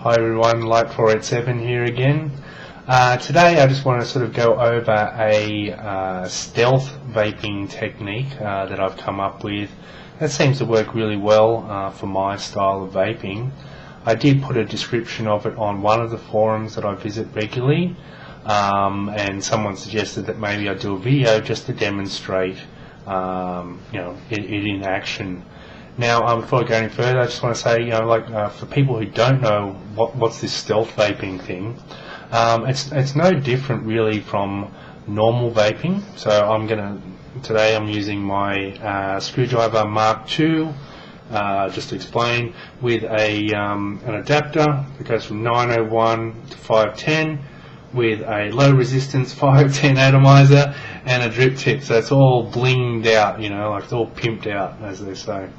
Hi everyone, Light487 here again. Today I just want to sort of go over a stealth vaping technique that I've come up with that seems to work really well for my style of vaping. I did put a description of it on one of the forums that I visit regularly, and someone suggested that maybe I do a video just to demonstrate it in action. Now, before I go any further, I just want to say, for people who don't know what's this stealth vaping thing, it's no different really from normal vaping. So today I'm using my screwdriver Mark II, just to explain, with an adapter that goes from 901 to 510, with a low resistance 510 atomizer and a drip tip. So it's all blinged out, like it's all pimped out, as they say.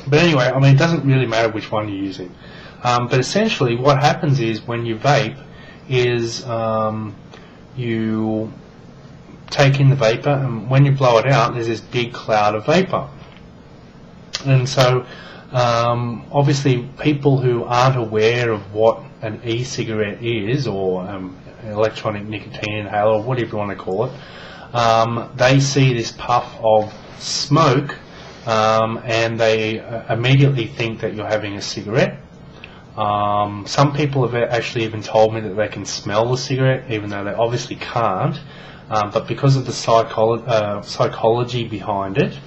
But anyway, it doesn't really matter which one you're using. But essentially what happens is when you vape is you take in the vapor, and when you blow it out there's this big cloud of vapor. And so obviously people who aren't aware of what an e-cigarette is, or an electronic nicotine inhaler, or whatever you want to call it, they see this puff of smoke and they immediately think that you're having a cigarette. Some people have actually even told me that they can smell the cigarette, even though they obviously can't, but because of the psychology behind it,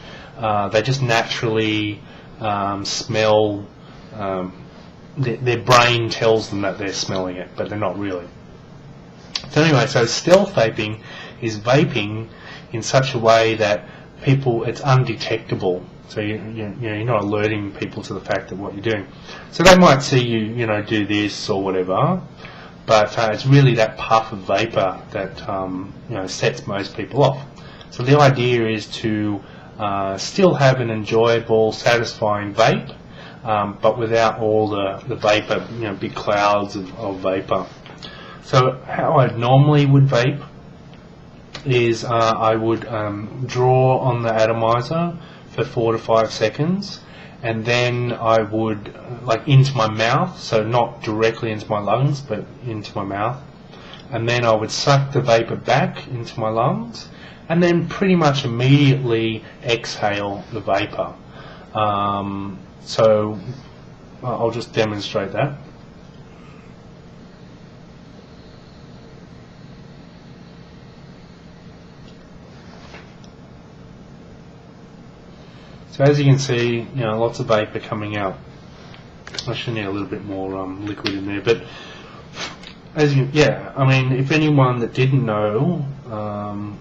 they just naturally smell. Their brain tells them that they're smelling it, but they're not really. So anyway, so stealth vaping is vaping in such a way that it's undetectable. So you're not alerting people to the fact of what you're doing. So they might see you do this or whatever, but it's really that puff of vapor that sets most people off. So the idea is to still have an enjoyable, satisfying vape, but without all the vapor, big clouds of vapor. So how I normally would vape is I would draw on the atomizer for 4 to 5 seconds, and then I would into my mouth, so not directly into my lungs but into my mouth, and then I would suck the vapor back into my lungs, and then pretty much immediately exhale the vapor. So I'll just demonstrate that. So as you can see, lots of vapor coming out. I should need a little bit more liquid in there, but if anyone that didn't know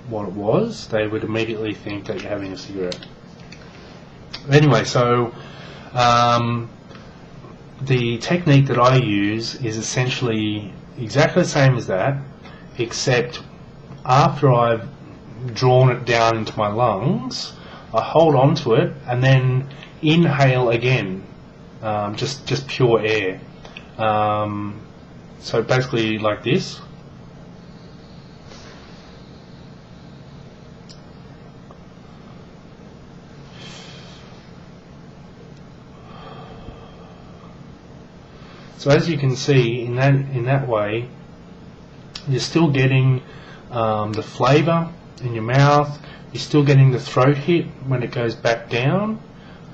what it was, they would immediately think that you're having a cigarette. Anyway, so the technique that I use is essentially exactly the same as that, except after I've drawn it down into my lungs, I hold on to it and then inhale again, just pure air. So basically like this. So as you can see, in that way, you're still getting the flavour in your mouth. You're still getting the throat hit when it goes back down.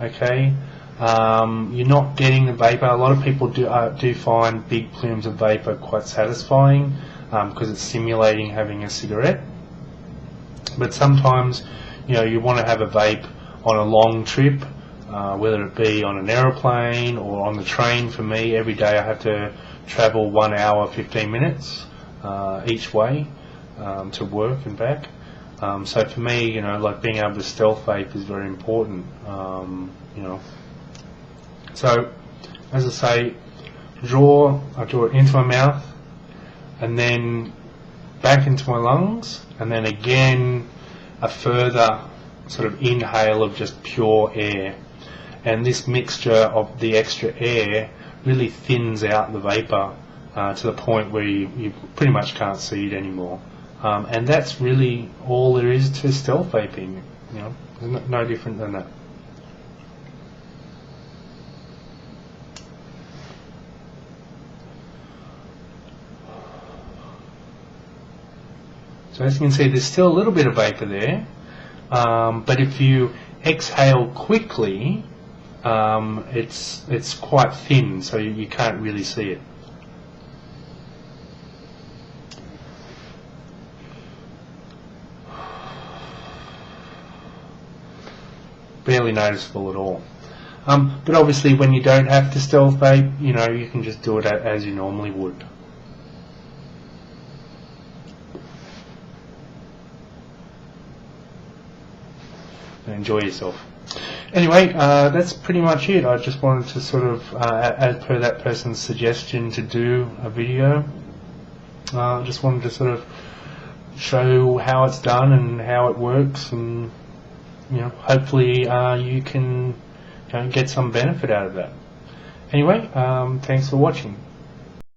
Okay, you're not getting the vapor. A lot of people do find big plumes of vapor quite satisfying because it's simulating having a cigarette. But sometimes, you want to have a vape on a long trip, whether it be on an aeroplane or on the train. For me, every day I have to travel 1 hour 15 minutes each way to work and back. So for me, being able to stealth vape is very important. So as I say, I draw it into my mouth and then back into my lungs, and then again a further sort of inhale of just pure air. And this mixture of the extra air really thins out the vapor to the point where you pretty much can't see it anymore. And that's really all there is to stealth vaping. No different than that. So as you can see, there's still a little bit of vapor there, but if you exhale quickly, it's quite thin, so you can't really see it. Barely noticeable at all. But obviously, when you don't have to stealth vape, you can just do it as you normally would. Enjoy yourself. Anyway, that's pretty much it. I just wanted to sort of, as per that person's suggestion, to do a video. I just wanted to sort of show how it's done and how it works, and hopefully you can get some benefit out of that. Anyway, thanks for watching.